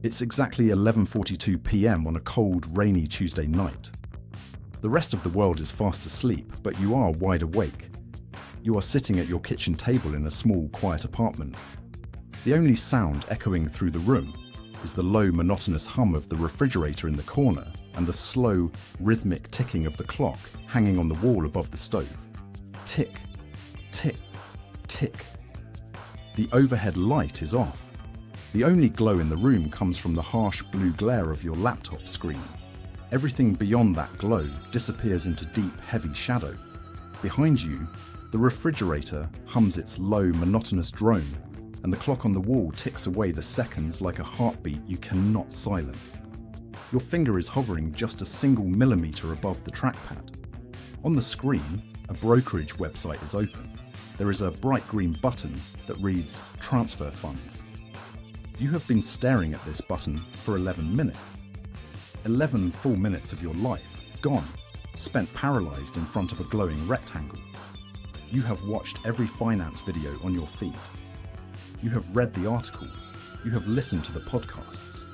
It's exactly 11:42 p.m. on a cold, rainy Tuesday night. The rest of the world is fast asleep, but you are wide awake. You are sitting at your kitchen table in a small, quiet apartment. The only sound echoing through the room is the low, monotonous hum of the refrigerator in the corner and the slow, rhythmic ticking of the clock hanging on the wall above the stove. Tick, tick, tick. The overhead light is off. The only glow in the room comes from the harsh blue glare of your laptop screen. Everything beyond that glow disappears into deep, heavy shadow. Behind you, the refrigerator hums its low, monotonous drone, and the clock on the wall ticks away the seconds like a heartbeat you cannot silence. Your finger is hovering just a single millimeter above the trackpad. On the screen, a brokerage website is open. There is a bright green button that reads "Transfer Funds." You have been staring at this button for 11 minutes. 11 full minutes of your life, gone, spent paralyzed in front of a glowing rectangle. You have watched every finance video on your feed. You have read the articles. You have listened to the podcasts.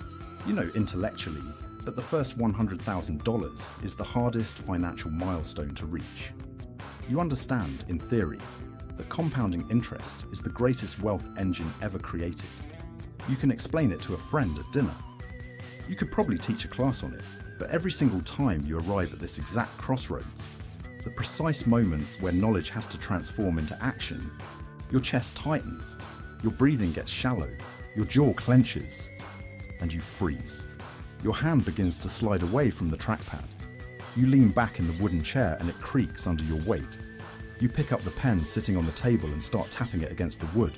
You know intellectually that the first $100,000 is the hardest financial milestone to reach. You understand, in theory, that compounding interest is the greatest wealth engine ever created. You can explain it to a friend at dinner. You could probably teach a class on it, but every single time you arrive at this exact crossroads, the precise moment where knowledge has to transform into action, your chest tightens, your breathing gets shallow, your jaw clenches, and you freeze. Your hand begins to slide away from the trackpad. You lean back in the wooden chair and it creaks under your weight. You pick up the pen sitting on the table and start tapping it against the wood.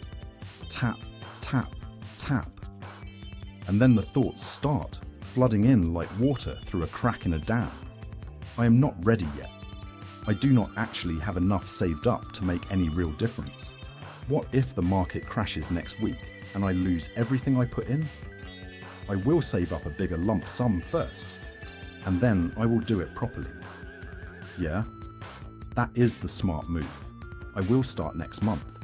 Tap, tap, tap. And then the thoughts start, flooding in like water through a crack in a dam. I am not ready yet. I do not actually have enough saved up to make any real difference. What if the market crashes next week and I lose everything I put in? I will save up a bigger lump sum first, and then I will do it properly. Yeah, that is the smart move. I will start next month.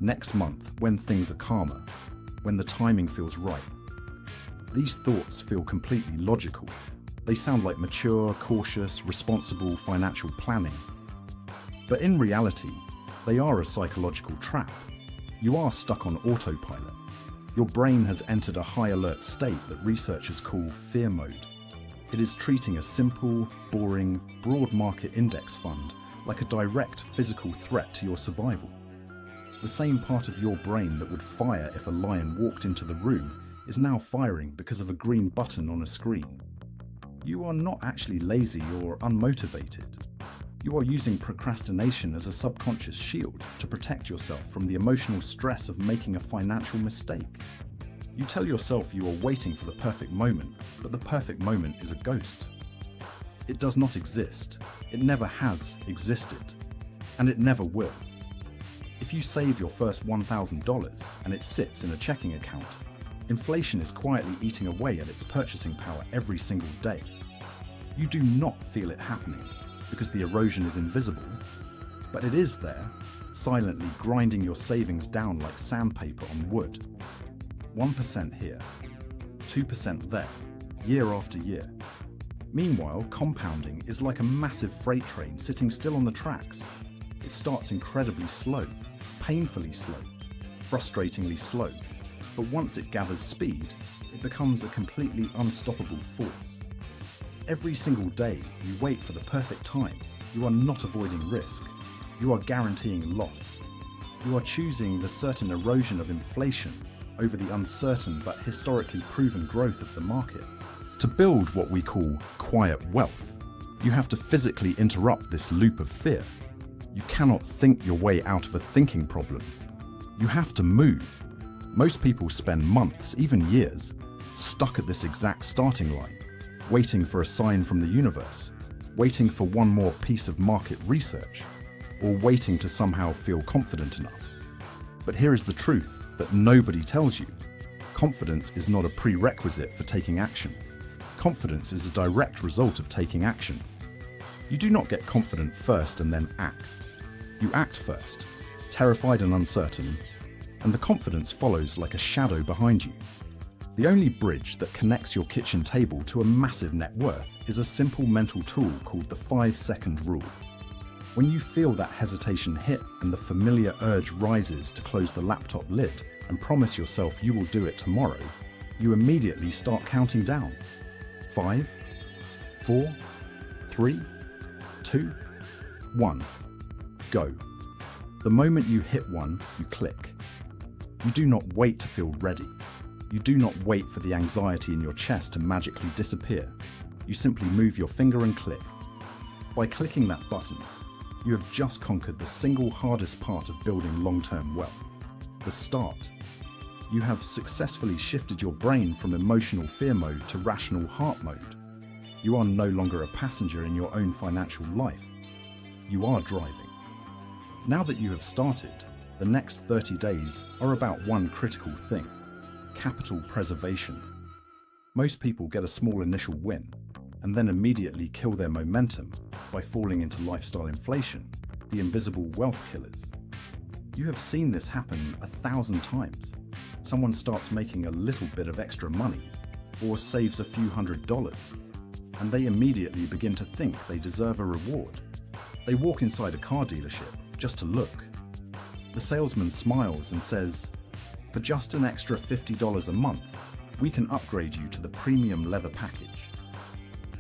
Next month, when things are calmer, when the timing feels right. These thoughts feel completely logical. They sound like mature, cautious, responsible financial planning. But in reality, they are a psychological trap. You are stuck on autopilot. Your brain has entered a high alert state that researchers call fear mode. It is treating a simple, boring, broad market index fund like a direct physical threat to your survival. The same part of your brain that would fire if a lion walked into the room is now firing because of a green button on a screen. You are not actually lazy or unmotivated. You are using procrastination as a subconscious shield to protect yourself from the emotional stress of making a financial mistake. You tell yourself you are waiting for the perfect moment, but the perfect moment is a ghost. It does not exist. It never has existed. And it never will. If you save your first $1,000 and it sits in a checking account, inflation is quietly eating away at its purchasing power every single day. You do not feel it happening because the erosion is invisible, but it is there, silently grinding your savings down like sandpaper on wood. 1% here, 2% there, year after year. Meanwhile, compounding is like a massive freight train sitting still on the tracks. It starts incredibly slow, painfully slow, frustratingly slow, but once it gathers speed, it becomes a completely unstoppable force. Every single day, you wait for the perfect time. You are not avoiding risk. You are guaranteeing loss. You are choosing the certain erosion of inflation over the uncertain but historically proven growth of the market. To build what we call quiet wealth, you have to physically interrupt this loop of fear. You cannot think your way out of a thinking problem. You have to move. Most people spend months, even years, stuck at this exact starting line, waiting for a sign from the universe, waiting for one more piece of market research, or waiting to somehow feel confident enough. But here is the truth that nobody tells you. Confidence is not a prerequisite for taking action. Confidence is a direct result of taking action. You do not get confident first and then act. You act first, terrified and uncertain, and the confidence follows like a shadow behind you. The only bridge that connects your kitchen table to a massive net worth is a simple mental tool called the 5-second rule. When you feel that hesitation hit and the familiar urge rises to close the laptop lid and promise yourself you will do it tomorrow, you immediately start counting down. 5, 4, 3, 2, 1. Go. The moment you hit 1, you click. You do not wait to feel ready. You do not wait for the anxiety in your chest to magically disappear. You simply move your finger and click. By clicking that button, you have just conquered the single hardest part of building long-term wealth, the start. You have successfully shifted your brain from emotional fear mode to rational heart mode. You are no longer a passenger in your own financial life. You are driving. Now that you have started, the next 30 days are about one critical thing: capital preservation. Most people get a small initial win and then immediately kill their momentum by falling into lifestyle inflation, the invisible wealth killers. You have seen this happen 1,000 times. Someone starts making a little bit of extra money or saves a few $100s, and they immediately begin to think they deserve a reward. They walk inside a car dealership just to look. The salesman smiles and says, "For just an extra $50 a month, we can upgrade you to the premium leather package."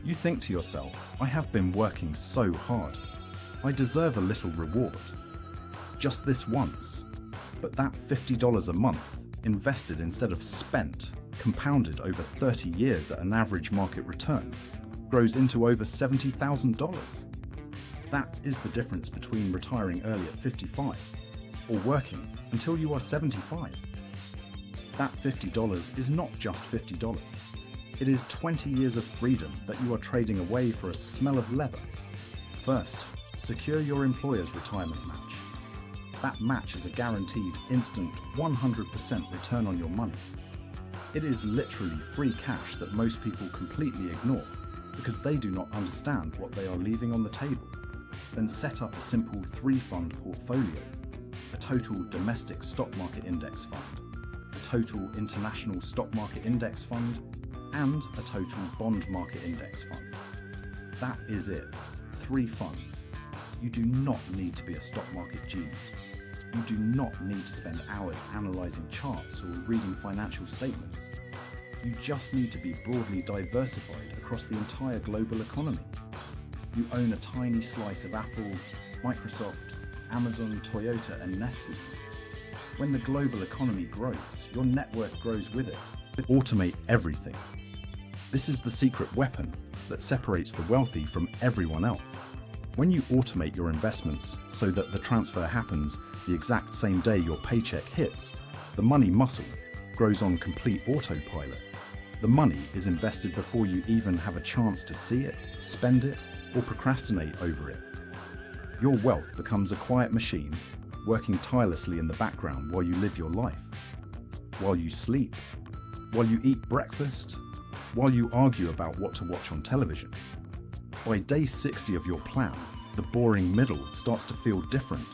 You think to yourself, "I have been working so hard. I deserve a little reward. Just this once." But that $50 a month, invested instead of spent, compounded over 30 years at an average market return, grows into over $70,000. That is the difference between retiring early at 55 or working until you are 75. That $50 is not just $50. It is 20 years of freedom that you are trading away for a smell of leather. First, secure your employer's retirement match. That match is a guaranteed instant 100% return on your money. It is literally free cash that most people completely ignore because they do not understand what they are leaving on the table. Then set up a simple 3-fund portfolio: a total domestic stock market index fund, a total international stock market index fund, and a total bond market index fund. That is it. 3 funds. You do not need to be a stock market genius. You do not need to spend hours analyzing charts or reading financial statements. You just need to be broadly diversified across the entire global economy. You own a tiny slice of Apple, Microsoft, Amazon, Toyota, and Nestle. When the global economy grows, your net worth grows with it. Automate everything. This is the secret weapon that separates the wealthy from everyone else. When you automate your investments so that the transfer happens the exact same day your paycheck hits, the money muscle grows on complete autopilot. The money is invested before you even have a chance to see it, spend it, or procrastinate over it. Your wealth becomes a quiet machine, working tirelessly in the background while you live your life, while you sleep, while you eat breakfast, while you argue about what to watch on television. By day 60 of your plan, the boring middle starts to feel different.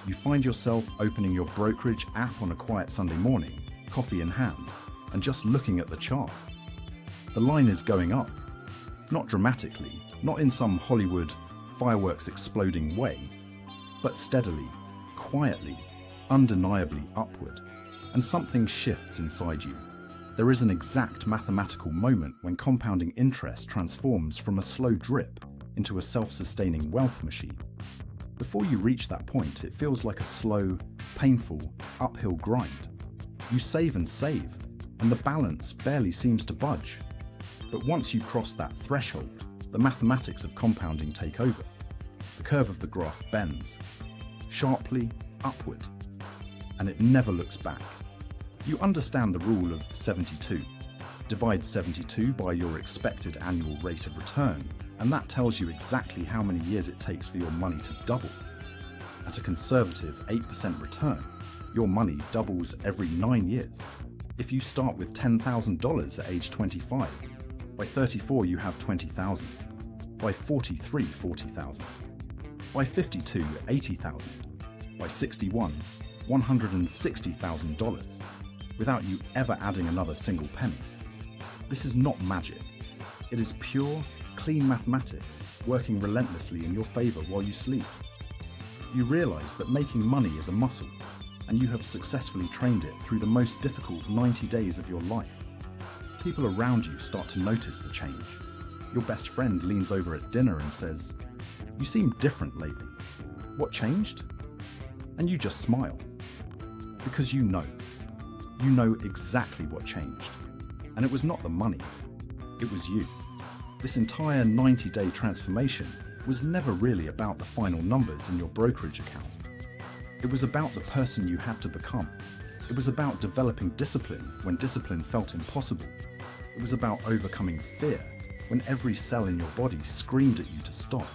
You find yourself opening your brokerage app on a quiet Sunday morning, coffee in hand, and just looking at the chart. The line is going up. Not dramatically, not in some Hollywood fireworks exploding way, but steadily, quietly, undeniably upward. And something shifts inside you. There is an exact mathematical moment when compounding interest transforms from a slow drip into a self-sustaining wealth machine. Before you reach that point, it feels like a slow, painful, uphill grind. You save, and the balance barely seems to budge. But once you cross that threshold, the mathematics of compounding take over. The curve of the graph bends, sharply upward, and it never looks back. You understand the rule of 72. Divide 72 by your expected annual rate of return, and that tells you exactly how many years it takes for your money to double. At a conservative 8% return, your money doubles every 9 years. If you start with $10,000 at age 25, by 34 you have $20,000, by 43, $40,000, by 52, $80,000, by 61, $160,000. without you ever adding another single penny. This is not magic. It is pure, clean mathematics working relentlessly in your favor while you sleep. You realize that making money is a muscle, and you have successfully trained it through the most difficult 90 days of your life. People around you start to notice the change. Your best friend leans over at dinner and says, "You seem different lately. What changed?" And you just smile. Because you know exactly what changed. And it was not the money, it was you. This entire 90-day transformation was never really about the final numbers in your brokerage account. It was about the person you had to become. It was about developing discipline when discipline felt impossible. It was about overcoming fear when every cell in your body screamed at you to stop.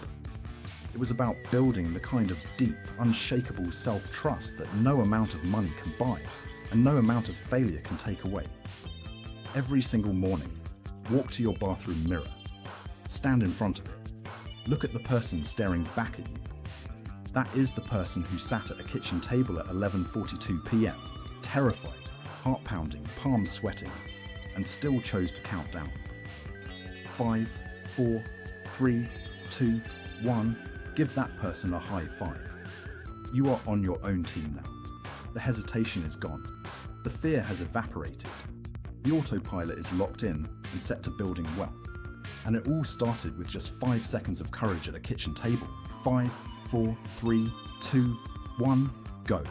It was about building the kind of deep, unshakable self-trust that no amount of money can buy and no amount of failure can take away. Every single morning, walk to your bathroom mirror. Stand in front of it. Look at the person staring back at you. That is the person who sat at a kitchen table at 11:42 p.m., terrified, heart pounding, palms sweating, and still chose to count down. 5, 4, 3, 2, 1. Give that person a high five. You are on your own team now. The hesitation is gone. The fear has evaporated. The autopilot is locked in and set to building wealth. And it all started with just 5 seconds of courage at a kitchen table. 5, 4, 3, 2, 1, go.